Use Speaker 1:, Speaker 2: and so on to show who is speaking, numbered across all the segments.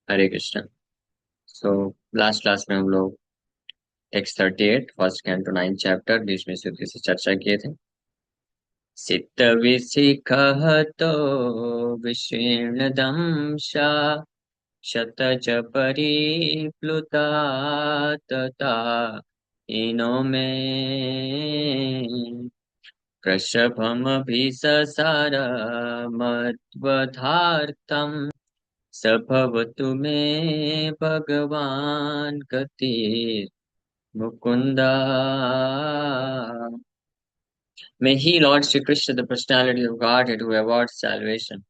Speaker 1: हरे Krishna. So last class में हम लोग टेक्स्ट 38 फर्स्ट कैंटो 9 चैप्टर 20वीं सूत्र से चर्चा किए थे। सित विशिखः तो विशीर्ण दंशा शतज परिप्लुता तथा इनो में वृषभमभिससार मध्वधार्तम् स भवतु मे भगवान् गतिर् Mukunda. May He, Lord Shri Krishna, the personality of Godhead who awards salvation,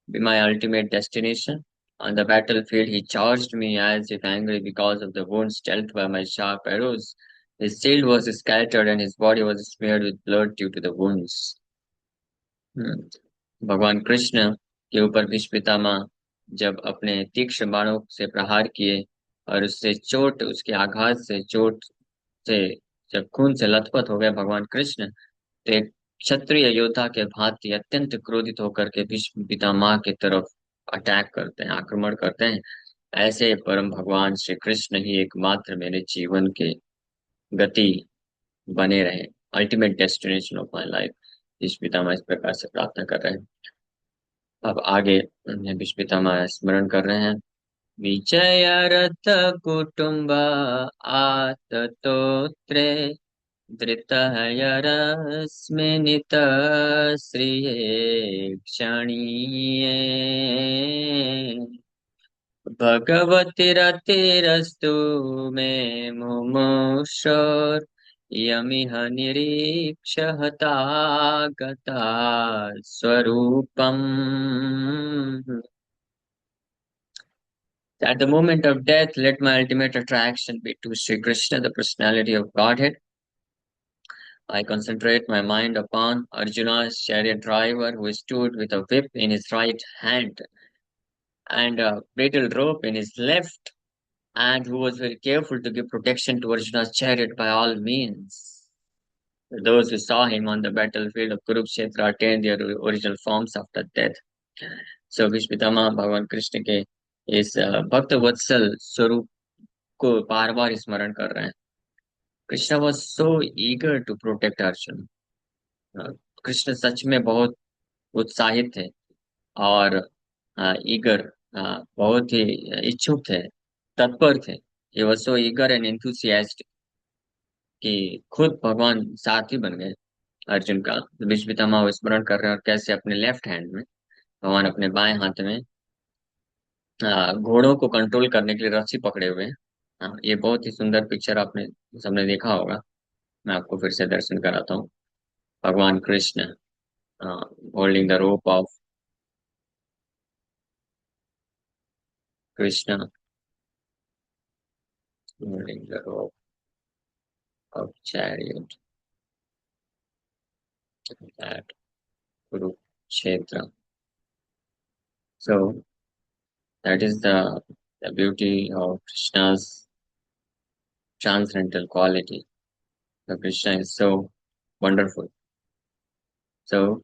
Speaker 1: be my ultimate destination. On the battlefield, He charged me as if angry because of the wounds dealt by my sharp arrows. His shield was scattered and his body was smeared with blood due to the wounds. भगवान कृष्ण के ऊपर भीष्म पितामह जब अपने तीक्ष्ण बाणों से प्रहार किए और उससे चोट, उसके आघात से चोट से जब खून से लथपथ हो गए भगवान कृष्ण, तो एक क्षत्रिय योद्धा के भांति अत्यंत क्रोधित होकर के भीष्म पितामह की तरफ अटैक करते हैं, आक्रमण करते हैं। ऐसे परम भगवान श्री कृष्ण ही एकमात्र मेरे जीवन के गति बने रहे, ultimate destination of my life. Bhishma Pitamah इस प्रकार से प्रार्थना कर रहे हैं। अब आगे भीष्म पितामह स्मरण कर रहे हैं। विजय रथ कुटुंब आततोत्रे धृतः यरस्मिन्नितश्रिये क्षणीये भगवतिरतिरस्तु मे मुमुक्षुर् यमिह निरीक्ष्य हतागता स्वरूपम्। At the moment of death, let my ultimate attraction be to Sri Krishna, the personality of Godhead. I concentrate my mind upon Arjuna's chariot driver who stood with a whip in his right hand and a bridle rope in his left, and who was very careful to give protection to Arjuna's chariot by all means. Those who saw him on the battlefield of Kurukshetra attained their original forms after death. So Bhishma Pitamah भगवान कृष्ण के इस भक्त वत्सल स्वरूप को बार बार स्मरण कर रहे हैं। Krishna was so eager to protect Arjun. Krishna सच में बहुत उत्साहित थे और ईगर, बहुत ही इच्छुक थे, तत्पर थे। ये was so eager and enthusiast कि खुद भगवान साथी बन गए अर्जुन का। तो भीष्म पितामह स्मरण कर रहे हैं और कैसे अपने लेफ्ट हैंड में, भगवान अपने बाएं हाथ में घोड़ों को कंट्रोल करने के लिए रस्सी पकड़े हुए हैं। ये बहुत ही सुंदर पिक्चर आपने सबने देखा होगा। मैं आपको फिर से दर्शन कराता हूँ। भगवान Krishna holding the rope of Krishna, holding the rope of chariot at Kurukshetra. So that is the beauty of Krishna's transcendental quality. So Krishna is so wonderful. So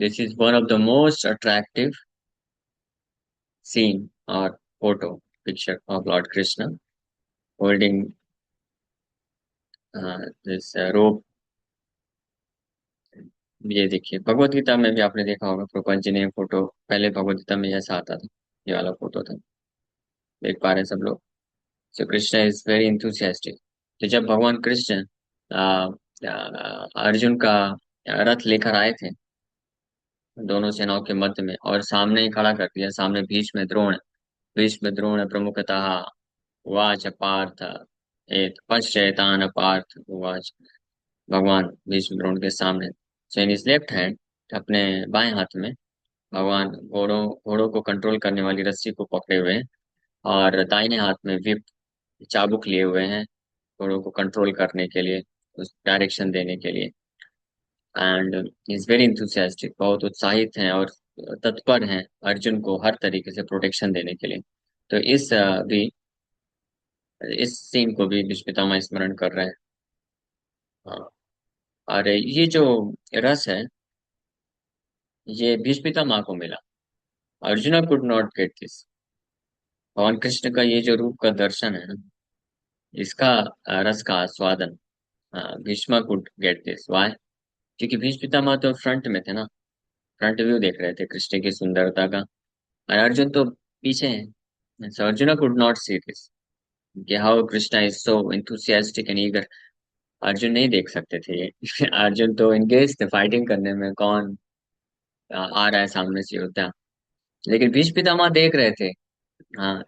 Speaker 1: this is one of the most attractive scene or photo picture of Lord Krishna holding this rope। ये देखिए भगवत गीता में भी आपने देखा होगा, प्रपंच जी ने photo पहले भगवत गीता में ऐसा आता था, ये वाला फोटो था, देख पा रहे हैं सब लोग। सो कृष्ण इज वेरी इंथुसियास्टिक। तो जब भगवान कृष्ण अर्जुन का रथ लेकर आए थे दोनों सेनाओं के मध्य में और सामने ही खड़ा कर दिया, सामने भीष्म द्रोण प्रमुखतः उवाच पार्थ एक पश्चैतान पार्थ उवाच। भगवान भीष्म द्रोण के सामने, सो इन इज लेफ्ट हैंड, अपने बाएं हाथ में भगवान घोड़ों घोड़ों को कंट्रोल करने वाली रस्सी को पकड़े हुए हैं और दाहिने हाथ में विप, चाबुक लिए हुए हैं घोड़ों को कंट्रोल करने के लिए, उस डायरेक्शन देने के लिए। एंड इज वेरी इंथुसियास्टिक, बहुत उत्साहित हैं और तत्पर हैं अर्जुन को हर तरीके से प्रोटेक्शन देने के लिए। तो इस सीन को भी भीष्म पितामह स्मरण कर रहे हैं। हाँ, और ये जो रस है ये भीष्म पितामह को मिला arjuna could not get this. भगवान कृष्ण का ये जो रूप का दर्शन है ना, इसका रस का आस्वादन Bheeshma could get this. Why? क्योंकि भीष्म पितामह तो फ्रंट में थे ना, फ्रंट व्यू देख रहे थे कृष्ण की सुंदरता का, और अर्जुन तो पीछे है। So Arjuna could not see this, कि how Krishna is so enthusiastic and eager. Arjun नहीं देख सकते थे ये। अर्जुन तो इंगेज थे फाइटिंग करने में, कौन आ रहा है सामने से योद्धा। लेकिन भीष्म पितामह देख रहे थे, हाँ,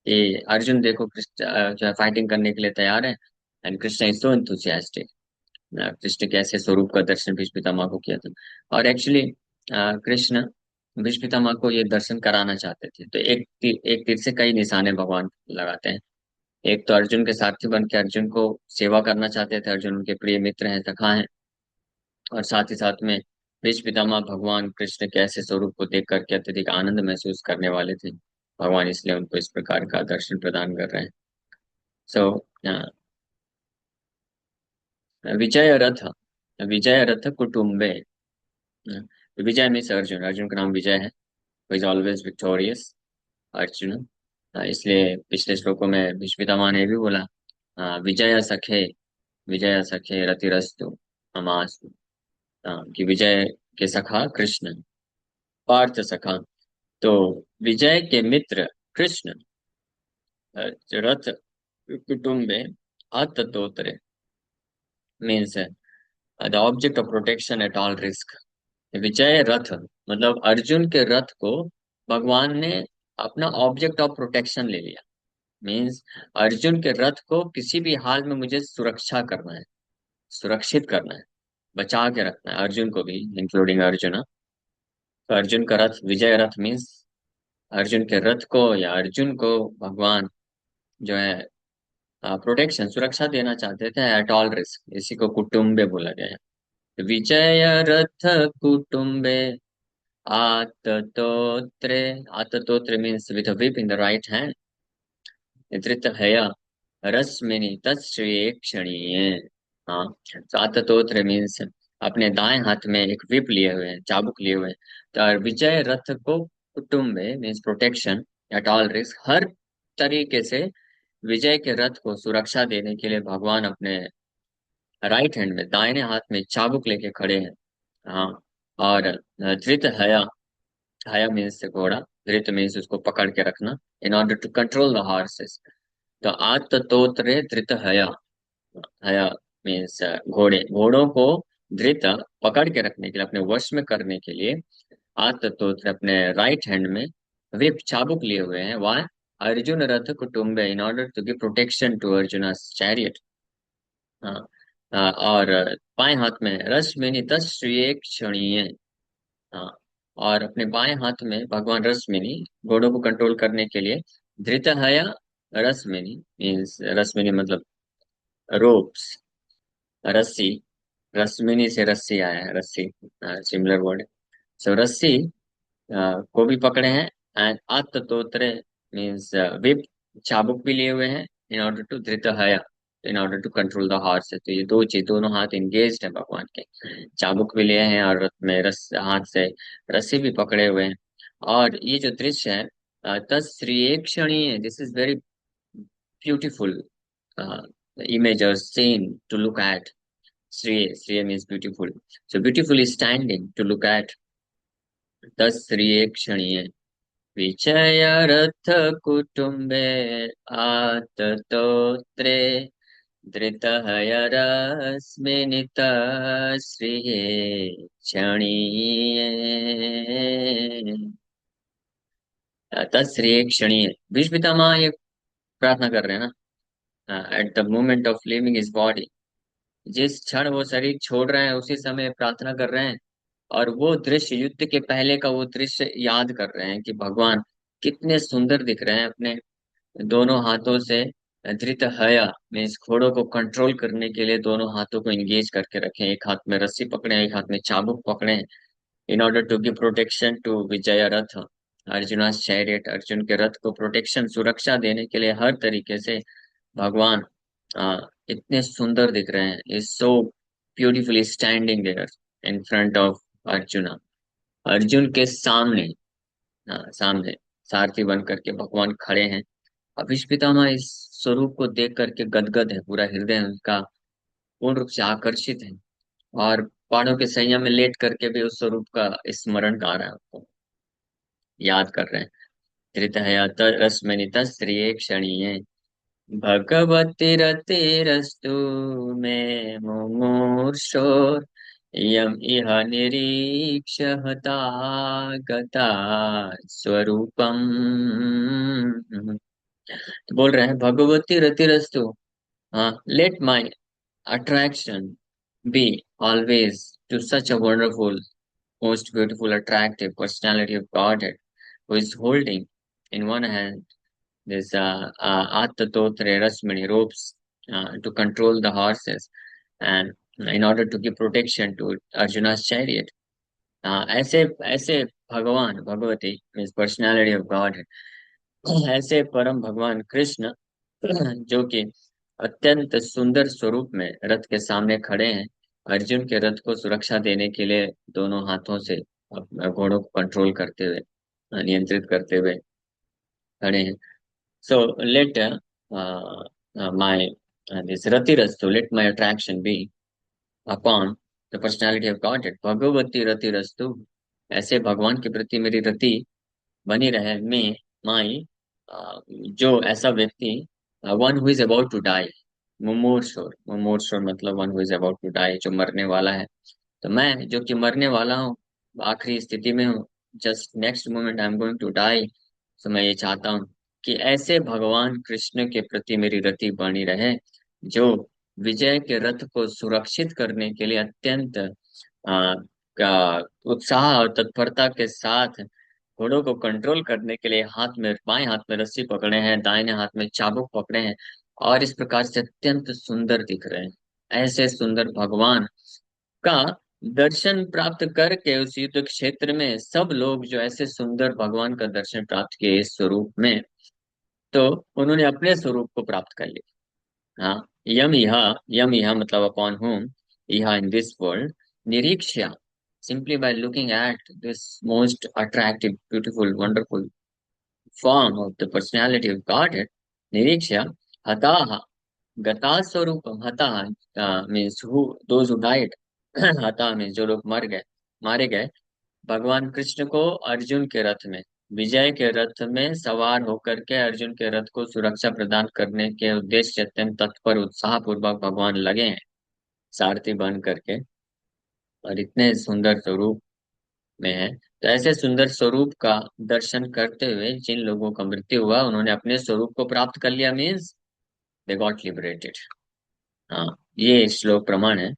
Speaker 1: ये अर्जुन देखो कृष्ण जो है फाइटिंग करने के लिए तैयार है, and Krishna is so enthusiastic। Krishna के ऐसे स्वरूप का दर्शन भीष्म पितामह को किया था। और एक्चुअली कृष्ण भीष्म पितामह को ये दर्शन कराना चाहते थे, तो एक तीर से कई निशाने भगवान लगाते हैं। एक तो अर्जुन के सारथी बन के अर्जुन को सेवा करना चाहते थे, अर्जुन उनके प्रिय मित्र हैं, सखा हैं। और साथ ही साथ में भीष्म पितामह भगवान कृष्ण के ऐसे स्वरूप को देख करके अत्यधिक आनंद महसूस करने वाले थे। भगवान इसलिए उनको इस प्रकार का दर्शन प्रदान कर रहे हैं। सो विजय रथ, विजय रथ कुटुम्बे। विजय मीन्स अर्जुन, अर्जुन का नाम विजय है, इज ऑलवेज विक्टोरियस। अर्जुन, इसलिए पिछले श्लोकों में भीष्म पितामह ने भी बोला, विजय सखे, विजय सखे रतिरस्तु ममास्तु। कि विजय के सखा कृष्ण, पार्थ सखा। तो विजय के मित्र कृष्ण, रथ कुटुम्बे आततोत्रे means the object of protection at all risk. Vijay रथ मतलब अर्जुन के रथ को भगवान ने अपना ऑब्जेक्ट ऑफ प्रोटेक्शन ले लिया। मीन्स अर्जुन के रथ को किसी भी हाल में मुझे सुरक्षा करना है, सुरक्षित करना है, बचा के रखना है अर्जुन को भी, इंक्लूडिंग अर्जुन। तो अर्जुन का रथ विजय रथ मीन्स अर्जुन के रथ को या अर्जुन को भगवान जो है प्रोटेक्शन, सुरक्षा देना चाहते थे एट ऑल रिस्क। इसी को कुटुम्बे बोला गया है। विजय रथ कुटुम्बे आततोत्रे, आततोत्रे means with a whip in the right hand, धृत हया रश्मिनी तत्श्रेय क्षणीय। हाँ, तो आततोत्रे मीन्स अपने दाएं हाथ में एक whip लिए हुए हैं, चाबुक लिए हुए हैं। तो विजय रथ को कुटुम्बे means protection at all risk, हर तरीके से विजय के रथ को सुरक्षा देने के लिए भगवान अपने राइट हैंड में, दाहिने हाथ में चाबुक लेके खड़े हैं। हाँ, और धृत हया, हया मीन्स घोड़ा, धृत मीन्स उसको पकड़ के रखना, in order to control the horses. तो आत्तोत्रे धृत हया, हया मीन्स घोड़े, घोड़ों को धृत पकड़ के रखने के लिए, अपने वश में करने के लिए आत्तोत्र अपने राइट हैंड में विप चाबुक लिए हुए हैं। वह अर्जुन रथ कुटुम्बे in order to give protection to Arjun chariot. हाँ, और बाएं हाथ में रश्मिनी तत्श्रेय क्षणीय। हाँ, और अपने बाएं हाथ में भगवान रश्मिनी घोड़ों को कंट्रोल करने के लिए धृतहया रश्मिनी मीन्स, रश्मिनी मतलब रोप्स, रस्सी, रश्मिनी से रस्सी आया है, रस्सी सिमिलर वर्ड। सो रस्सी को भी पकड़े हैं, एंड अततोत्रे मीन्स विप, चाबुक भी लिए हुए हैं, इन ऑर्डर टू धृतहया, in order to control the horse. तो ये दो चीज, दोनों हाथ इंगेज्ड है भगवान के, चाबुक भी लिए हैं और रथ में हाथ से रस्सी भी पकड़े हुए हैं। और ये जो दृश्य है तत्श्रेय क्षणीय, this is very beautiful image or scene to look at. Sriya, Sriya means beautiful. So beautifully standing to look at. तत्श्रेय क्षणीय विजय रथ कुटुम्बे आततोत्रे धृतहयरस्मिनित श्रिये क्षणीये। तत्श्रेय क्षणीय, भीष्म पितामह ये प्रार्थना कर रहे हैं ना, at the moment of living his body, जिस क्षण वो शरीर छोड़ रहे हैं उसी समय प्रार्थना कर रहे हैं। और वो दृश्य, युद्ध के पहले का वो दृश्य याद कर रहे हैं कि भगवान कितने सुंदर दिख रहे हैं, अपने दोनों हाथों से धृत हया मीन्स घोड़ों को कंट्रोल करने के लिए दोनों हाथों को इंगेज करके रखे, एक हाथ में रस्सी पकड़े, एक हाथ में चाबुक पकड़े, in order to give protection to Vijay रथ अर्जुन चैरियट। अर्जुन के रथ को प्रोटेक्शन, सुरक्षा देने के लिए हर तरीके से भगवान आ, इतने सुंदर दिख रहे हैं, is so beautifully standing there in front of Arjuna, Arjun के सामने। हाँ, सामने सारथी बन करके भगवान खड़े हैं। अभीष्ट पितामह इस स्वरूप को देख करके गदगद है, पूरा हृदय उनका पूर्ण रूप से आकर्षित है। और पहाड़ों के संयम में लेट करके भी उस स्वरूप का स्मरण कर रहे हैं, उसको याद कर रहे हैं। धृतहयत रश्मिनित श्रिये क्षणीये भगवती रतिरस्तु मे मुमूर्षो यम इह निरीक्ष हतागता स्वरूपम। तो बोल रहे हैं भगवती रतिरस्तु, हाँ, let my attraction be always to such a wonderful, most beautiful, attractive personality of Godhead who is holding in one hand this Attatotre Rasmani ropes to control the horses and in order to give protection to Arjuna's chariot. ऐसे ऐसे भगवान Bhagwati means personality of God है, ऐसे परम भगवान कृष्ण जो कि अत्यंत सुंदर स्वरूप में रथ के सामने खड़े हैं, अर्जुन के रथ को सुरक्षा देने के लिए दोनों हाथों से अपने घोड़ों को कंट्रोल करते हुए, नियंत्रित करते हुए खड़े हैं। सो लेट माय दिस रतिरस्तु, let my attraction be upon the personality of God, भगवती रतिरस्तु, ऐसे भगवान के प्रति मेरी रति बनी रहे। में माई, जो ऐसा व्यक्ति, one who is about to die, मुमूर्षुर, मुमूर्षुर मतलब one who is about to die, जो मरने वाला है। तो मैं जो कि मरने वाला हूँ, आखिरी स्थिति में हूँ, just next moment I am going to die. तो मैं ये चाहता हूँ कि ऐसे भगवान कृष्ण के प्रति मेरी रति बनी रहे, जो विजय के रथ को सुरक्षित करने के लिए अत्यंत का उत्साह और तत्परता के साथ घोड़ों को कंट्रोल करने के लिए हाथ में, बाएं हाथ में रस्सी पकड़े हैं, दाहिने हाथ में चाबुक पकड़े हैं, और इस प्रकार से अत्यंत सुंदर दिख रहे हैं। ऐसे सुंदर भगवान का दर्शन प्राप्त करके उस युद्ध क्षेत्र में सब लोग जो ऐसे सुंदर भगवान का दर्शन प्राप्त किए इस स्वरूप में, तो उन्होंने अपने स्वरूप को प्राप्त कर लिया। हाँ, यम यह मतलब अपॉन whom, यह इन दिस वर्ल्ड, निरीक्षा, simply by looking at this most attractive, beautiful, wonderful form of the personality of Godhead, Niriksha, Hataha, Gata Swarupam, Hataha means who, those who died, Hata means जो लोग मर गए, मारे गए, भगवान कृष्ण को अर्जुन के रथ में, विजय के रथ में सवार होकर के अर्जुन के रथ को सुरक्षा प्रदान करने के उद्देश्य से अत्यंत तत्पर उत्साह पूर्वक भगवान लगे हैं, सारथी बन करके, और इतने सुंदर स्वरूप में है। तो ऐसे सुंदर स्वरूप का दर्शन करते हुए जिन लोगों का मृत्यु हुआ, उन्होंने अपने स्वरूप को प्राप्त कर लिया, मीन्स दे गॉट लिबरेटेड। हाँ, ये श्लोक प्रमाण है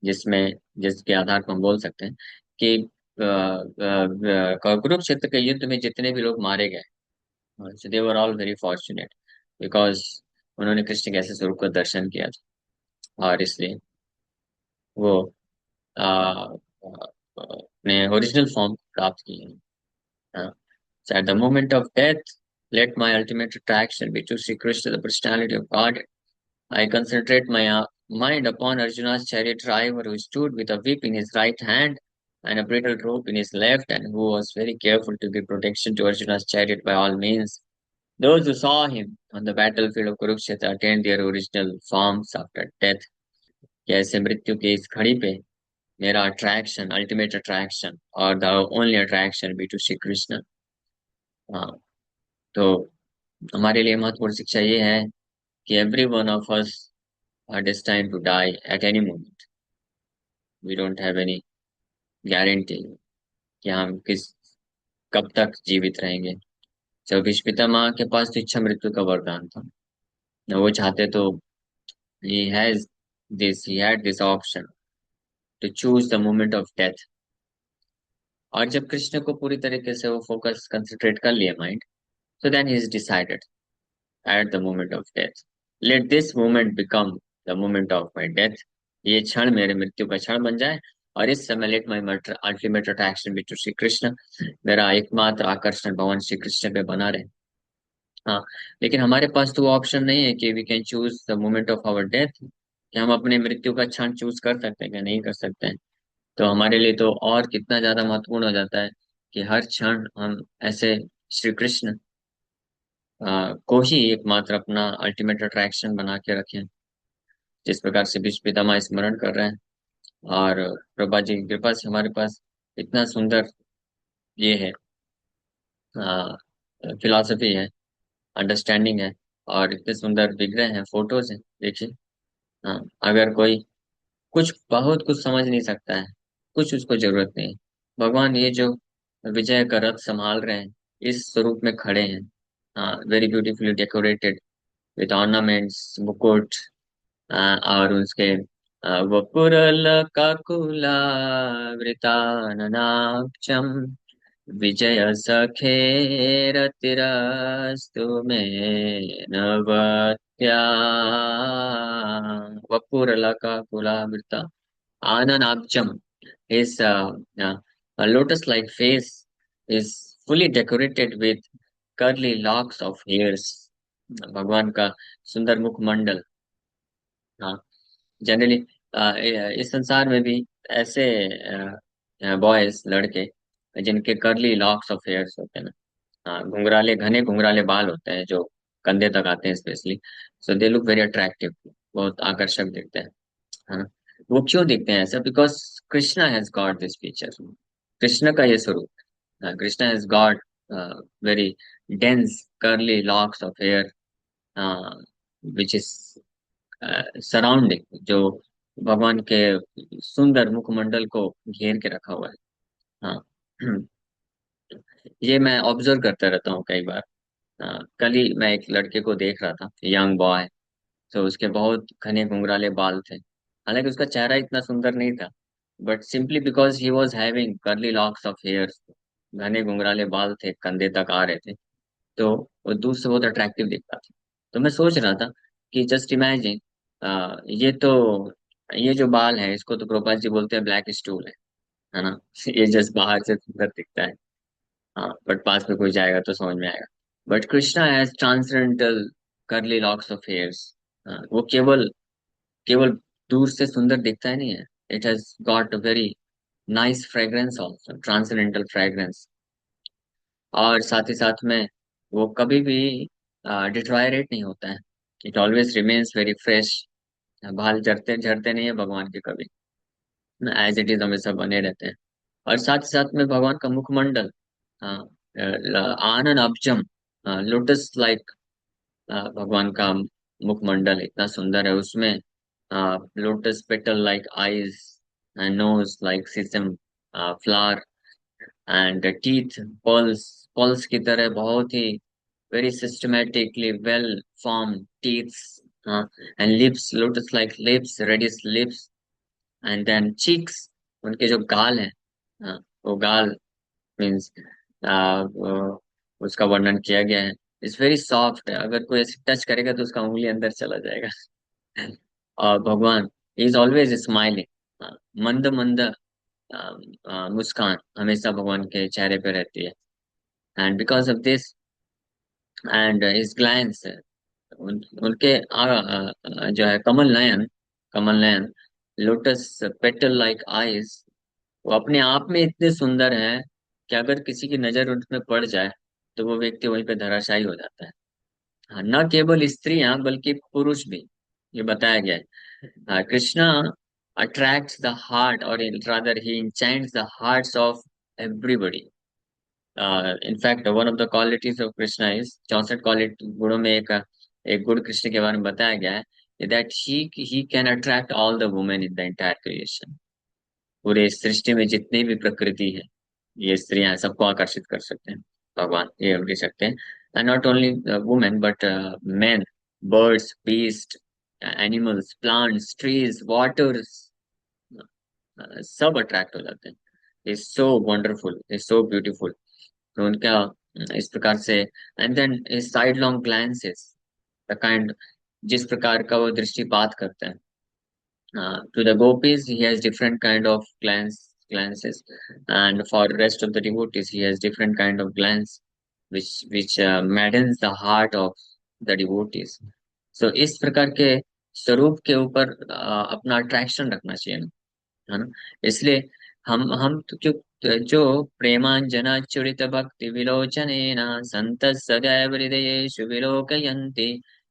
Speaker 1: जिसमें, जिसके आधार पर हम बोल सकते हैं कि कुरुक्षेत्र के युद्ध में जितने भी लोग मारे गए, they were all very fortunate, because उन्होंने कृष्ण के ऐसे स्वरूप का दर्शन किया था, और इसलिए वो अपने ओरिजिनल फॉर्म प्राप्त किए हैं। So at the moment of death, let my ultimate attraction be to Sri Krishna, the personality of God. I concentrate my mind upon Arjuna's chariot driver who stood with a whip in his right hand and a bridle rope in his left, and who was very careful to give protection to Arjuna's chariot by all means. Those who saw him on the battlefield of Kurukshetra attained their original forms after death. जैसे मृत्यु की इस घड़ी पे मेरा attraction, ultimate attraction और the only attraction be to Shri Krishna. हाँ, तो हमारे लिए महत्वपूर्ण शिक्षा ये है कि every one of us are destined to die at any moment. We don't have any guarantee कि हम किस, कब तक जीवित रहेंगे। जब भीष्म पितामह के पास तो इच्छा मृत्यु का वरदान था, न वो चाहते तो he had this option to choose the moment of death। और जब कृष्ण को पूरी तरीके से वो फोकस कंसंट्रेट कर लिया mind, so then he is decided at the moment of death, let this moment become the moment of my death। ये क्षण मेरे मृत्यु का क्षण बन जाए, और इस समय let my ultimate attraction be to Shri Krishna, मेरा एकमात्र आकर्षण भगवान श्री कृष्ण पे बना रहे। हाँ, लेकिन हमारे पास तो वो ऑप्शन नहीं है कि we can choose the moment of our death, कि हम अपने मृत्यु का क्षण चूज कर सकते हैं क्या, नहीं कर सकते हैं। तो हमारे लिए तो और कितना ज्यादा महत्वपूर्ण हो जाता है कि हर क्षण हम ऐसे श्री कृष्ण को ही एकमात्र अपना अल्टीमेट अट्रैक्शन बना के रखें, जिस प्रकार से विश्व पितामह स्मरण कर रहे हैं। और प्रभा जी की कृपा से हमारे पास इतना सुंदर ये है, फिलॉसफी है, अंडरस्टैंडिंग है, और इतने सुंदर विग्रह हैं, फोटोज हैं, देखिए। हाँ, अगर कोई कुछ बहुत कुछ समझ नहीं सकता है, कुछ उसको जरूरत नहीं है, भगवान ये जो विजय का रथ संभाल रहे हैं इस स्वरूप में खड़े हैं। हाँ, very beautifully decorated with ornaments, मुकुट, और उसके वपुरलकाकुलावृताननाक्षम् विजय सखेरतिरस्तु मे नवत्या। वपुरलकाकुलावृता Ananabjam. His lotus-like face is fully decorated with curly locks of hairs. भगवान का सुंदर मुखमंडल। हाँ, जनरली इस संसार में भी ऐसे बॉयज, लड़के, जिनके कर्ली लॉक्स ऑफ हेयर्स होते हैं ना, हाँ, घुंघराले, घने घुंघराले बाल होते हैं जो कंधे तक आते हैं specially. So they look very attractive, बहुत आकर्षक दिखते हैं, है ना। वो क्यों दिखते हैं ऐसा? Because Krishna has got this feature. Krishna का ये स्वरूप, Krishna has got very dense curly locks of hair, which is surrounding, जो भगवान के सुंदर मुखमंडल को घेर के रखा हुआ है। हाँ, ये मैं ऑब्जर्व करता रहता हूँ कई बार। कल ही मैं एक लड़के को देख रहा था, यंग बॉय। तो उसके बहुत घने घुंघराले बाल थे, हालांकि उसका चेहरा इतना सुंदर नहीं था, but simply because he was having curly locks of hairs, घने घुंघराले बाल थे, कंधे तक आ रहे थे, तो वो दूर से बहुत अट्रैक्टिव दिखता था। तो मैं सोच रहा था कि जस्ट इमेजिन, ये जो बाल है इसको तो प्रभुपाद जी बोलते हैं ब्लैक स्टूल है ना। ये जस्ट बाहर से सुंदर दिखता है, हाँ, बट पास में कोई जाएगा तो समझ में आएगा। But Krishna has transcendental curly locks of hairs. वो केवल केवल दूर से सुंदर दिखता ही नहीं है, it has got a very nice fragrance also, transcendental fragrance. और साथ ही साथ में वो कभी भी डिटोराइट नहीं होता है, it always remains very fresh. बाल झड़ते झड़ते नहीं है भगवान के कभी, एज इट इज हमेशा बने रहते हैं। और साथ ही साथ में भगवान का मुखमंडल, आनन अब्जम, लोटस लाइक, भगवान का मुखमंडल इतना सुंदर है, उसमें lotus petal like eyes, and nose like sesame flower, and teeth pearls, pearls की तरह बहुत ही very systematically well form teeths, and lips lotus like lips, reddish lips, and then cheeks, उनके जो गाल हैं, वो गाल मीन्स, उसका वर्णन किया गया है, इट्स वेरी सॉफ्ट, अगर कोई ऐसे टच करेगा तो उसका उंगली अंदर चला जाएगा। और भगवान इज ऑलवेज स्माइलिंग, मंद मंद मुस्कान हमेशा भगवान के चेहरे पे रहती है। And because of this and his glance, उनके जो है कमल नयन, कमल नयन, लोटस पेटल लाइक आईज, वो अपने आप में इतने सुंदर हैं कि अगर किसी की नजर उनमें पड़ जाए तो वो व्यक्ति वहीं पे धराशायी हो जाता है। हाँ, न केवल स्त्रियां बल्कि पुरुष भी, ये बताया गया है। कृष्णा अट्रैक्ट्स द हार्ट, और rather he enchants the hearts of everybody. In fact one of the qualities of Krishna is, 64 quality गुणों में एक गुण कृष्ण के बारे में बताया गया है, that he can attract all the women in the entire creation. पूरे सृष्टि में जितनी भी प्रकृति है, ये स्त्रियां सबको आकर्षित कर सकते हैं, भगवान ये कर सकते हैं। And not only women but man, birds, beast, animals, plants, trees, waters, सब अट्रैक्ट हो जाते हैं। Is so wonderful, is so beautiful. तो उनका इस प्रकार से, and then side long glances, the kind, जिस प्रकार का वो दृष्टिपात करते हैं, to the gopis he has different kind of glances, and for rest of the devotees he has different kind of glance, which maddens the heart of the devotees. So इस प्रकार के स्वरूप के ऊपर अपना अट्रैक्शन रखना चाहिए ना, है ना। इसलिए हम तो जो प्रेमाञ्जनाच्युरित भक्ति विलोचनेन सन्तः सदैव हृदयेषु विलोकयन्ति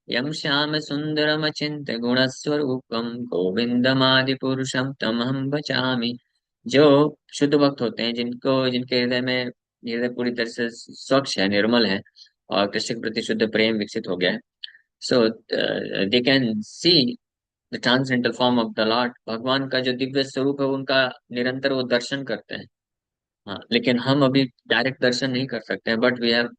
Speaker 1: यं श्याम सुन्दरमचिन्त्य गुणस्वरूपं गोविन्दमादिपुरुषं तमहं भजामि। जो शुद्ध भक्त होते हैं, जिनके हृदय में हृदय पूरी तरह से स्वच्छ है, निर्मल है, और कृष्ण के प्रति शुद्ध प्रेम विकसित हो गया है, so they can see the transcendental form of the Lord. भगवान का जो दिव्य स्वरूप है उनका निरंतर वो दर्शन करते हैं। हाँ, लेकिन हम अभी डायरेक्ट दर्शन नहीं कर सकते हैं, but we have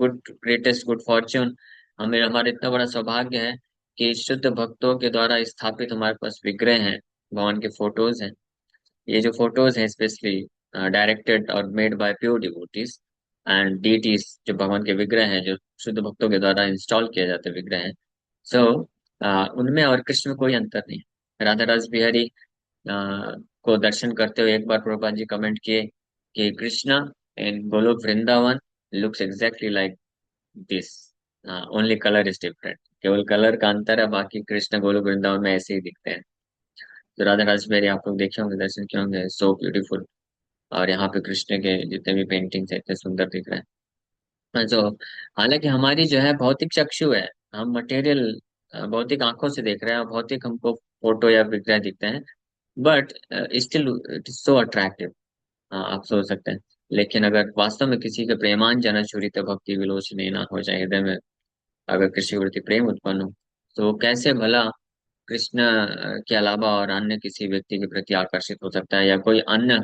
Speaker 1: greatest good fortune. हमें हमारा इतना बड़ा सौभाग्य है कि शुद्ध भक्तों के द्वारा स्थापित हमारे पास विग्रह हैं, भगवान के फोटोज हैं। ये जो फोटोज हैं स्पेशली डायरेक्टेड और made by pure devotees and deities, जो भगवान के विग्रह हैं, जो शुद्ध भक्तों के द्वारा इंस्टॉल किए जाते विग्रह हैं। सो उनमें और कृष्ण में कोई अंतर नहीं। राधा रस बिहारी को दर्शन करते हुए एक बार प्रभुपाद जी कमेंट किए कि Krishna in Goloka Vrindavan looks exactly like this, only colour is different. केवल कलर का अंतर है, बाकी कृष्ण गोलोक वृंदावन में ऐसे ही दिखते हैं। तो राधा राजबेरी आप लोग देखे होंगे, दर्शन किए होंगे, सो ब्यूटीफुल। और यहाँ पे कृष्ण के जितने भी पेंटिंग्स है इतने सुंदर दिख रहे हैं। जो हालांकि हमारी जो है भौतिक चक्षु है, हम मटेरियल भौतिक आंखों से देख रहे हैं, और भौतिक हमको फोटो या विग्रह दिखते हैं, but still it is so attractive. आप सोच सकते हैं। लेकिन अगर वास्तव में किसी के प्रेमान जन छुरित भक्ति विलोचने ना हो जाए, हृदय में अगर कृष्ण के प्रति प्रेम उत्पन्न हो, तो वो कैसे भला कृष्ण के अलावा और अन्य किसी व्यक्ति के प्रति आकर्षित हो सकता है, या कोई अन्य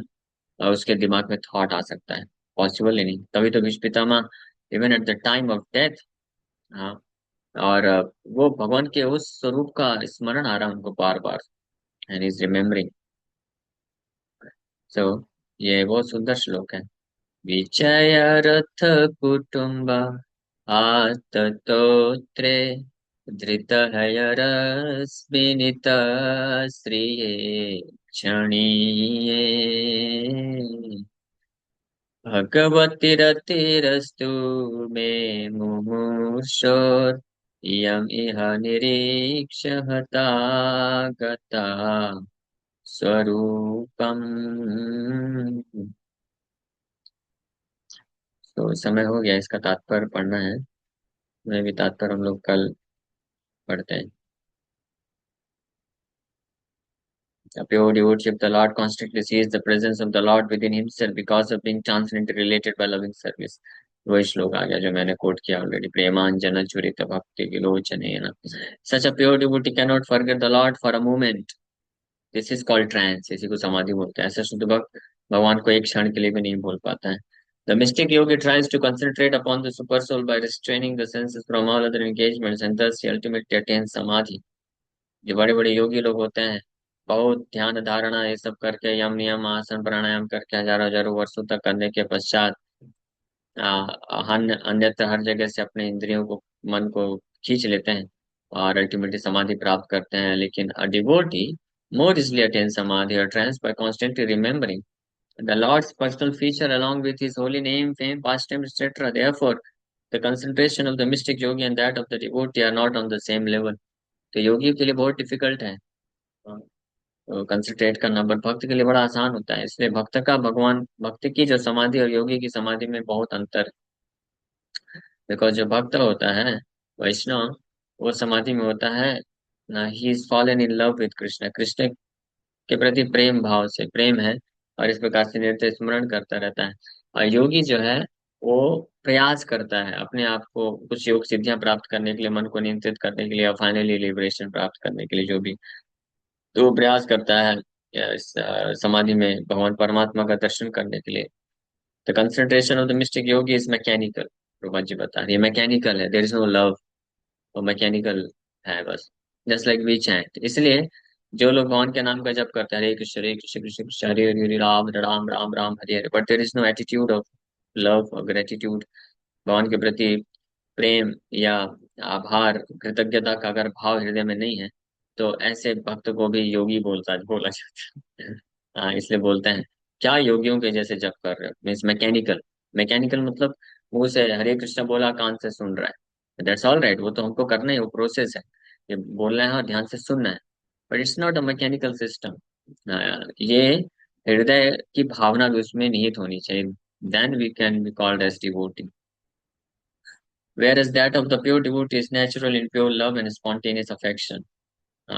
Speaker 1: उसके दिमाग में थॉट आ सकता है? पॉसिबल ही नहीं। तभी तो Bhishma Pitamah even at the time of death, हाँ, और वो भगवान के उस स्वरूप का स्मरण आ रहा है उनको बार बार, एंड इज रिमेम्बरिंग। सो ये बहुत सुंदर श्लोक है। विचय रथ कुटुम्ब आततोत्रे धृतहयरस्मिनित श्रिये क्षणीये भगवती रतिरस्तु मे मुमुक्षोर् यम इह निरीक्ष हता गता स्वरूपम। तो समय हो गया, इसका तात्पर्य पढ़ना है। मैं भी तात्पर्य हम लोग कल पढ़ते हैं। A pure devotee of the Lord constantly sees the presence of the Lord within himself because of being transcendently related by loving service. वही श्लोक आ गया जो मैंने कोट किया ऑलरेडी, प्रेमांजन चुरित भक्ति विलोचनेन। Such a pure devotee cannot forget the Lord for a moment. This is called trance, इसी को समाधि बोलते हैं। ऐसा शुद्ध भक्त भगवान को एक क्षण के लिए भी नहीं भूल पाता है। The mystic yogi tries to concentrate upon the super soul by restraining the senses from all other engagements, and thus he ultimately attains samadhi. जो बड़े बड़े योगी लोग होते हैं, बहुत ध्यान धारणा ये सब करके, यम नियम आसन प्राणायाम करके हजारों हजारों वर्षों तक करने के पश्चात अन्यत्र हर जगह से अपने इंद्रियों को, मन को खींच लेते हैं, और अल्टीमेटली समाधि प्राप्त करते हैं। लेकिन a devotee more easily attain समाधि और trans by constantly remembering the Lord's personal feature along with his holy name, fame, pastime, etc. Therefore, the concentration of the mystic yogi and that of the devotee are not on the same level. तो योगी के लिए बहुत difficult है concentrate करना, but भक्त के लिए बड़ा आसान होता है। इसलिए भक्त का भगवान, भक्त की जो समाधि और योगी की समाधि में बहुत अंतर। बिकॉज जो भक्त होता है वैष्णव, वो समाधि में होता है ना, he is fallen in love with Krishna, Krishna के प्रति प्रेम भाव से प्रेम है, और इस प्रकार से निरंतर स्मरण करता रहता है। और योगी जो है वो प्रयास करता है अपने आप को कुछ योग सिद्धियां प्राप्त करने के लिए, मन को नियंत्रित करने के लिए, और फाइनली लिबरेशन प्राप्त करने के लिए जो भी, तो वो प्रयास करता है इस समाधि में भगवान परमात्मा का दर्शन करने के लिए। The concentration of the mystic yogi is mechanical. Prabha ji बता रही है मैकेनिकल है, देयर इज नो लव, वो मैकेनिकल है बस, जस्ट लाइक वी चैंट। इसलिए जो लोग भगवान के नाम का जप करते हैं, Hare Krishna Krishna Krishna Hare Hare, Hare Ram Ram Ram Ram Hare Hare, but there is no attitude of love और ग्रेटिट्यूड, भगवान के प्रति प्रेम या आभार कृतज्ञता का अगर भाव हृदय में नहीं है, तो ऐसे भक्त को भी योगी बोला जाता है। इसलिए बोलते हैं क्या योगियों के जैसे जप कर रहे हो, मीन्स मैकेनिकल। मैकेनिकल मतलब मुंह से हरे कृष्ण बोला, कान से सुन रहा है, दैट्स ऑल राइट, वो तो हमको करना है, वो प्रोसेस है, ये बोलना है और ध्यान से सुनना है, but it's not a mechanical system. ये हृदय की भावना भी उसमें निहित होनी चाहिए, then we can be called as devotee. Whereas that of the pure devotee is natural in pure love and spontaneous affection.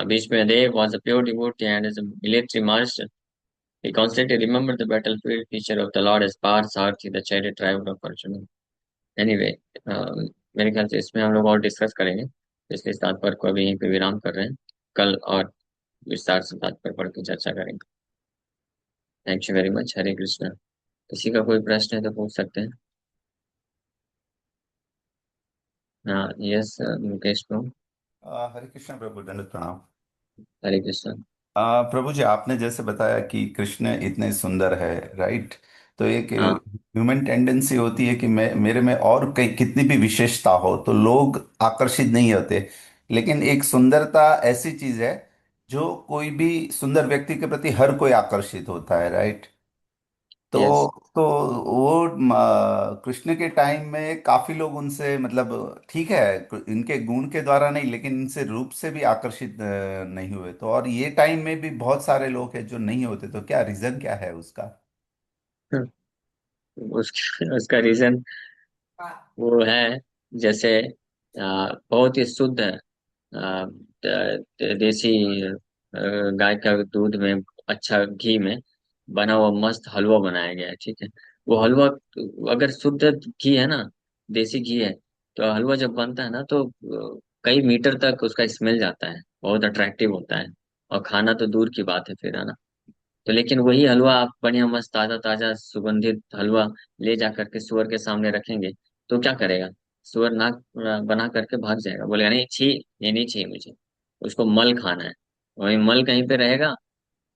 Speaker 1: Bhishmadev was a pure devotee and as a military marshal. He constantly remembered the battlefield feature of the Lord as Parsaarthi, the chariot driver of Arjuna. Anyway, मेरे ख्याल से इसमें हम लोग और discuss करेंगे, इसलिए इस तात्पर्य को अभी यहीं पे विराम कर रहे हैं। कल और विस्तार से तात्पर्य पढ़ के चर्चा करेंगे। Thank you very much. Hare Krishna. किसी का कोई प्रश्न है तो पूछ सकते हैं। हाँ, यस मुकेश को।
Speaker 2: हरे कृष्ण प्रभु, दंडवत प्रणाम।
Speaker 1: हरे कृष्णा।
Speaker 2: प्रभु जी, आपने जैसे बताया कि कृष्ण इतने सुंदर है, राइट? तो एक
Speaker 1: हाँ।
Speaker 2: ह्यूमन टेंडेंसी होती है कि मैं मेरे में और कई कितनी भी विशेषता हो तो लोग आकर्षित नहीं होते। लेकिन एक सुंदरता ऐसी चीज है जो कोई भी सुंदर व्यक्ति के प्रति हर कोई आकर्षित होता है, राइट? तो
Speaker 1: यस।
Speaker 2: तो वो कृष्ण के टाइम में काफी लोग उनसे, मतलब ठीक है, इनके गुण के द्वारा नहीं लेकिन इनसे रूप से भी आकर्षित नहीं हुए। तो और ये टाइम में भी बहुत सारे लोग हैं जो नहीं होते, तो क्या रीजन क्या है उसका?
Speaker 1: उसका रीजन वो है, जैसे बहुत ही शुद्ध देसी गाय का दूध में, अच्छा घी में बना हुआ मस्त हलवा बनाया गया है, ठीक है। वो
Speaker 2: हम्म।
Speaker 1: हलवा अगर शुद्ध घी है ना, देसी घी है, तो हलवा जब बनता है ना तो कई मीटर तक उसका स्मेल जाता है, बहुत अट्रैक्टिव होता है। और खाना तो दूर की बात है फिर, है ना। तो लेकिन वही हलवा आप बढ़िया मस्त ताजा ताजा सुगंधित हलवा ले जा करके सुअर के सामने रखेंगे, तो क्या करेगा? सुअर नाक बना करके भाग जाएगा, बोलेगा नहीं छी, ये नहीं चाहिए मुझे, उसको मल खाना है। वही मल कहीं पे रहेगा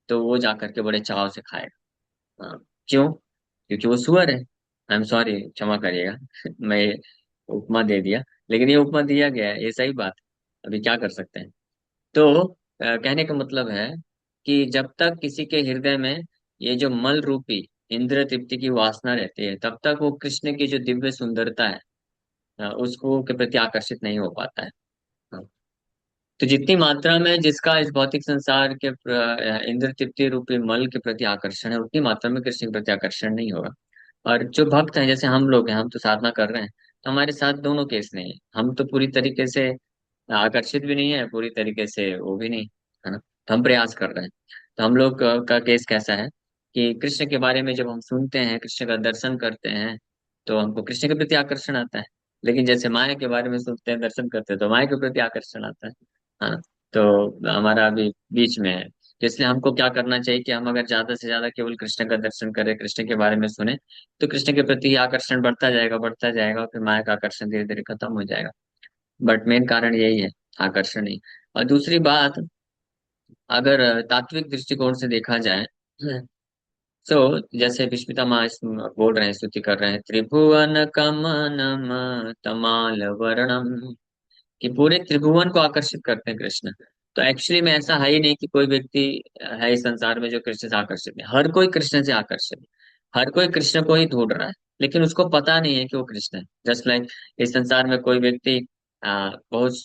Speaker 1: तो वो जा करके बड़े चाव से खाएगा। हाँ, क्यों? क्योंकि वो सुअर है। आई एम सॉरी, क्षमा करिएगा मैं ये उपमा दे दिया, लेकिन ये उपमा दिया गया है, ये सही बात है। अभी क्या कर सकते हैं। तो कहने का मतलब है कि जब तक किसी के हृदय में ये जो मल रूपी इंद्रिय तृप्ति की वासना रहती है, तब तक वो कृष्ण की जो दिव्य सुंदरता है उसको के प्रति आकर्षित नहीं हो पाता है। हाँ। तो जितनी मात्रा में जिसका इस भौतिक संसार के इंद्र तृप्ति रूपी मल के प्रति आकर्षण है, उतनी मात्रा में कृष्ण के प्रति आकर्षण नहीं होगा। और जो भक्त हैं, जैसे हम लोग हैं, हम तो साधना कर रहे हैं, तो हमारे साथ दोनों केस नहीं है। हम तो पूरी तरीके से आकर्षित भी नहीं है, पूरी तरीके से वो भी नहीं, है ना। तो हम प्रयास कर रहे हैं। तो हम लोग का केस कैसा है कि कृष्ण के बारे में जब हम सुनते हैं, कृष्ण का दर्शन करते हैं, तो हमको कृष्ण के प्रति आकर्षण आता है। लेकिन जैसे माया के बारे में सुनते हैं, दर्शन करते हैं, तो माया के प्रति आकर्षण आता है। हाँ। तो हमारा अभी बीच में है। तो इसलिए हमको क्या करना चाहिए कि हम अगर ज्यादा से ज्यादा केवल कृष्ण का दर्शन करें, कृष्ण के बारे में सुने, तो कृष्ण के प्रति आकर्षण बढ़ता जाएगा, बढ़ता जाएगा, और फिर माया का आकर्षण धीरे धीरे खत्म हो जाएगा। बट मेन कारण यही है, आकर्षण ही। और दूसरी बात, अगर तात्विक दृष्टिकोण से देखा जाए, तो जैसे विस्मिता माँ बोल रहे हैं, स्तुति कर रहे हैं, त्रिभुवन कमनम तमाल वर्णम, कि पूरे त्रिभुवन को आकर्षित करते हैं कृष्ण। तो एक्चुअली में ऐसा है ही नहीं कि कोई व्यक्ति है इस संसार में जो कृष्ण से आकर्षित है। हर कोई कृष्ण से आकर्षित है, हर कोई कृष्ण को ही ढूंढ रहा है, लेकिन उसको पता नहीं है कि वो कृष्ण है। जस्ट लाइक इस संसार में कोई व्यक्ति बहुत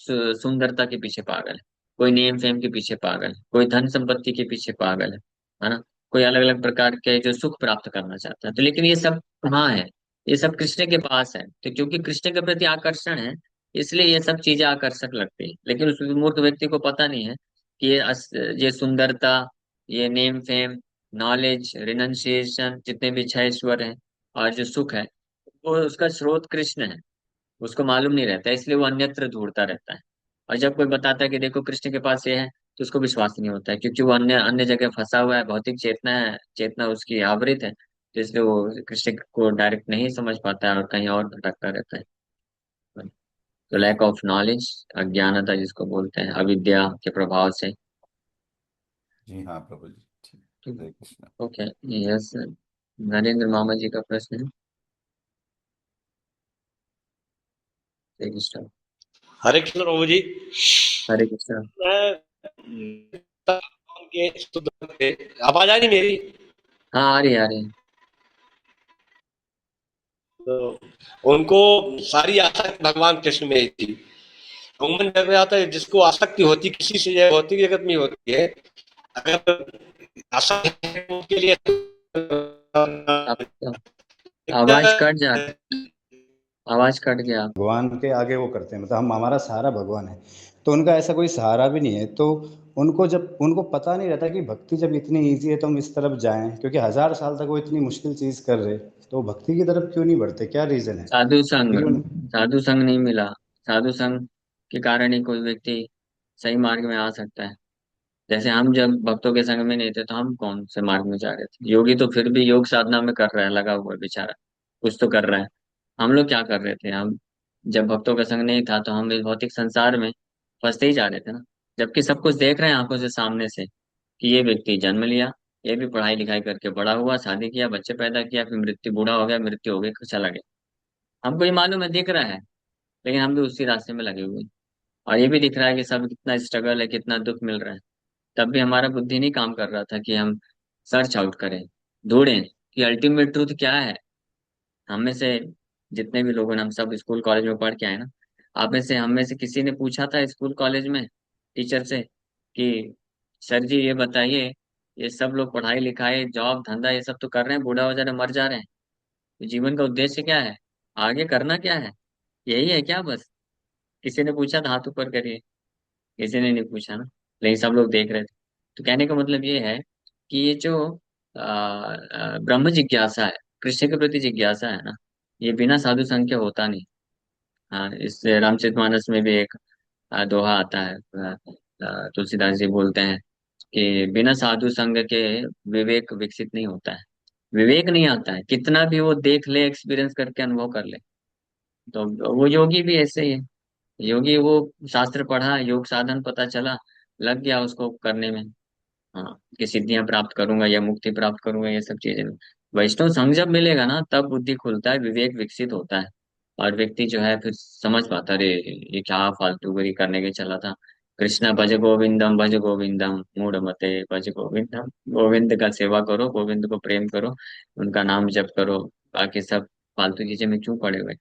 Speaker 1: सुंदरता के पीछे पागल है, कोई नेम फेम के पीछे पागल है, कोई धन संपत्ति के पीछे पागल है ना। कोई अलग अलग प्रकार के जो सुख प्राप्त करना चाहता है, तो लेकिन ये सब कहाँ है? ये सब कृष्ण के पास है। तो क्योंकि कृष्ण के प्रति आकर्षण है, इसलिए ये सब चीजें आकर्षक लगती है। लेकिन उस मूर्ख व्यक्ति को पता नहीं है कि ये सुंदरता, ये नेम फेम, नॉलेज, रिनंसिएशन, जितने भी छह ईश्वर हैं, और जो सुख है, वो उसका स्रोत कृष्ण है। उसको मालूम नहीं रहता है, इसलिए वो अन्यत्र ढूंढता रहता है। और जब कोई बताता है कि देखो कृष्ण के पास ये है, तो उसको विश्वास नहीं होता है, क्योंकि वो अन्य अन्य जगह फंसा हुआ है, भौतिक चेतना है, चेतना उसकी आवृत है, तो इसलिए वो कृष्ण को डायरेक्ट नहीं समझ पाता है और कहीं और भटकता रहता है। तो लैक ऑफ नॉलेज, अज्ञानता जिसको बोलते हैं, अविद्या के प्रभाव से।
Speaker 2: जी हाँ प्रभु जी, ठीक। हरे कृष्ण।
Speaker 1: ओके। यस। नरेंद्र मामा जी का प्रश्न है। हरे कृष्ण।
Speaker 3: हरे कृष्ण प्रभु जी।
Speaker 1: हरे कृष्ण।
Speaker 3: मैं के शुद्ध थे। आवाज आ रही मेरी?
Speaker 1: हाँ, आ रही, आ रही।
Speaker 3: तो उनको सारी आसक्ति भगवान कृष्ण में ही थी। उमन जब आता है जिसको आसक्ति होती किसी से, भौतिक जगत में होती है, अगर आशा है उनके लिए
Speaker 1: आपका आवाज कट जा रहा है, आवाज कट गया।
Speaker 4: भगवान के आगे वो करते हैं, मतलब हम, हमारा सहारा भगवान है, तो उनका ऐसा कोई सहारा भी नहीं है। तो उनको जब, उनको पता नहीं रहता कि भक्ति जब इतनी ईजी है तो हम इस तरफ जाएं, क्योंकि 1000 साल तक वो इतनी मुश्किल चीज़ कर रहे, तो वो भक्ति की तरफ क्यों नहीं बढ़ते, क्या रीज़न है?
Speaker 1: साधु संग,
Speaker 4: क्योंकि उन,
Speaker 1: साधु संग नहीं मिला। साधु संग के कारण ही कोई व्यक्ति सही मार्ग में आ सकता है। जैसे हम जब भक्तों के संग में नहीं थे तो हम कौन से मार्ग में जा रहे थे? योगी तो फिर भी योग साधना में कर रहा है, लगा हुआ है बेचारा, कुछ तो कर रहा है। हम लोग क्या कर रहे थे? हम जब भक्तों का संग नहीं था तो हम इस भौतिक संसार में फंसते ही जा रहे थे ना। जबकि सब कुछ देख रहे हैं आंखों से सामने से कि ये व्यक्ति जन्म लिया, ये भी पढ़ाई लिखाई करके बड़ा हुआ, शादी किया, बच्चे पैदा किया, फिर मृत्यु, बूढ़ा हो गया, मृत्यु हो गई, चला गया। हमको ये मालूम है, दिख रहा है, लेकिन हम भी उसी रास्ते में लगे हुए हैं। और ये भी दिख रहा है कि सब कितना स्ट्रगल है, कितना दुख मिल रहा है। तब भी हमारा बुद्धि नहीं काम कर रहा था कि हम सर्च आउट करें, ढूंढें कि अल्टीमेट ट्रूथ क्या है। हम में से जितने भी लोगों ने, हम सब स्कूल कॉलेज में पढ़ के आए ना। आप में से, हम में से किसी ने पूछा था स्कूल कॉलेज में टीचर से कि सर जी ये बताइए, ये सब लोग पढ़ाई लिखाई जॉब धंधा ये सब तो कर रहे हैं, बूढ़ा हो जा रहे हैं, मर जा रहे हैं, तो जीवन का उद्देश्य क्या है? आगे करना क्या है? यही है क्या बस? किसी ने पूछा था? हाथ ऊपर करिए। किसी ने नहीं पूछा ना, लेकिन सब लोग देख रहे थे। तो कहने का मतलब ये है कि ये जो ब्रह्म जिज्ञासा है, कृष्ण के प्रति जिज्ञासा है ना, ये बिना साधु संग के होता नहीं। हाँ, इस रामचरितमानस में भी एक दोहा आता है। तुलसीदास जी बोलते हैं कि बिना साधु संग के विवेक विकसित नहीं होता है। विवेक नहीं आता है, कितना भी वो देख ले, एक्सपीरियंस करके अनुभव कर ले। तो वो योगी भी ऐसे ही है। योगी वो शास्त्र पढ़ा, योग साधन पता चला, लग गया उसको करने में। हाँ, कि सिद्धियां प्राप्त करूंगा या मुक्ति प्राप्त करूंगा, ये सब चीजें। वैष्णव संग जब मिलेगा ना, तब बुद्धि खुलता है, विवेक विकसित होता है। और व्यक्ति जो है फिर समझ पाता, अरे ये क्या फालतूगिरी करने के चला था। कृष्णा भज गोविंदम मूढ़ मते भज गोविंदम। गोविंद का सेवा करो, गोविंद को प्रेम करो, उनका नाम जप करो, बाकी सब फालतू चीजें में क्यों पड़े हुए?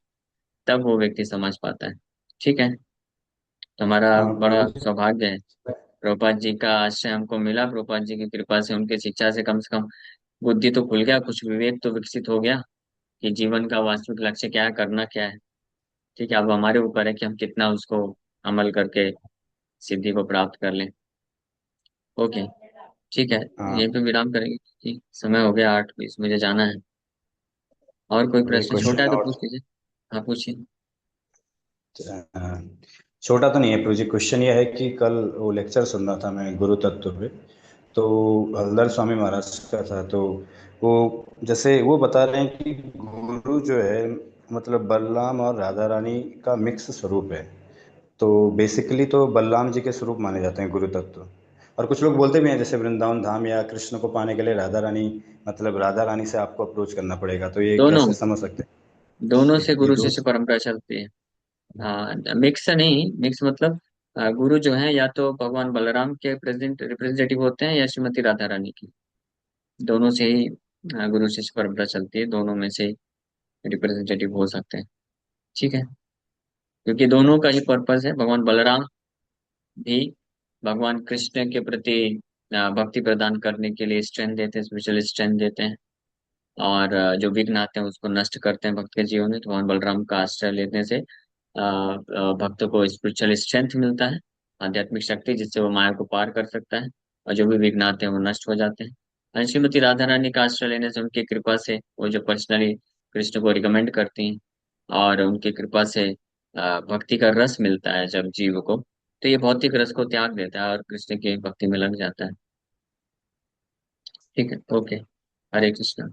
Speaker 1: तब वो व्यक्ति समझ पाता है। ठीक है, तो हमारा
Speaker 4: हाँ
Speaker 1: बड़ा
Speaker 4: प्रभु जी।
Speaker 1: सौभाग्य है, प्रभुपाद जी का आश्रय हमको मिला। प्रभुपाद जी की कृपा से, उनके शिक्षा से कम बुद्धि तो खुल गया, कुछ विवेक तो विकसित हो गया कि जीवन का वास्तविक लक्ष्य क्या है, करना क्या है। ठीक है, अब हमारे ऊपर है कि हम कितना उसको अमल करके सिद्धि को प्राप्त कर लें। ओके, ठीक है,
Speaker 4: हाँ,
Speaker 1: यहीं पे विराम करेंगे। ठीक, समय हो गया 8:20, मुझे जाना है। और कोई
Speaker 4: अब एक
Speaker 1: प्रश्न छोटा है
Speaker 4: क्वेश्चन
Speaker 1: तो
Speaker 4: और।
Speaker 1: पूछ लीजिए। हाँ, पूछिए।
Speaker 4: अ, छोटा तो नहीं है प्रभु जी, क्वेश्चन ये है कि कल वो लेक्चर सुन रहा था मैं गुरु तत्व पे, तो हलदर स्वामी महाराज का था, तो वो, जैसे वो बता रहे हैं कि गुरु जो है, मतलब बलराम और राधा रानी का मिक्स स्वरूप है। तो बेसिकली तो बलराम जी के स्वरूप माने जाते हैं गुरु तत्व। और कुछ लोग बोलते भी हैं जैसे वृंदावन धाम या कृष्ण को पाने के लिए राधा रानी, मतलब राधा रानी से आपको अप्रोच करना पड़ेगा, तो ये
Speaker 1: दोनों,
Speaker 4: कैसे समझ सकते
Speaker 1: दोनों
Speaker 4: हैं
Speaker 1: से
Speaker 4: ये
Speaker 1: गुरु
Speaker 4: दो?
Speaker 1: शिष्य परंपरा चलती है। हाँ, मिक्स नहीं, मिक्स मतलब गुरु जो है या तो भगवान बलराम के प्रेजेंट रिप्रेजेंटेटिव होते हैं या श्रीमती राधा रानी की। दोनों से ही गुरु शिष्य परंपरा चलती है, दोनों में से रिप्रेजेंटेटिव हो सकते हैं। ठीक है, क्योंकि दोनों का ही पर्पस है। भगवान बलराम भी भगवान कृष्ण के प्रति भक्ति प्रदान करने के लिए स्ट्रेंथ देते हैं, स्पिरिचुअल स्ट्रेंथ देते हैं। और जो विघ्न आते हैं उसको नष्ट करते हैं भक्त के जीवन में। तो भगवान बलराम का आश्रय लेने से भक्त को स्पिरिचुअल स्ट्रेंथ मिलता है, आध्यात्मिक शक्ति, जिससे वो माया को पार कर सकता है। और जो भी विघ्न आते हैं वो नष्ट हो जाते हैं। और श्रीमती राधा रानी का आश्रय लेने से, उनकी कृपा से, वो जो पर्सनली कृष्ण को रिकमेंड करती हैं, और उनकी कृपा से भक्ति का रस मिलता है जब जीव को, तो ये भौतिक रस को त्याग देता है और कृष्ण की भक्ति में लग जाता है। ठीक है, ओके, हरे कृष्ण।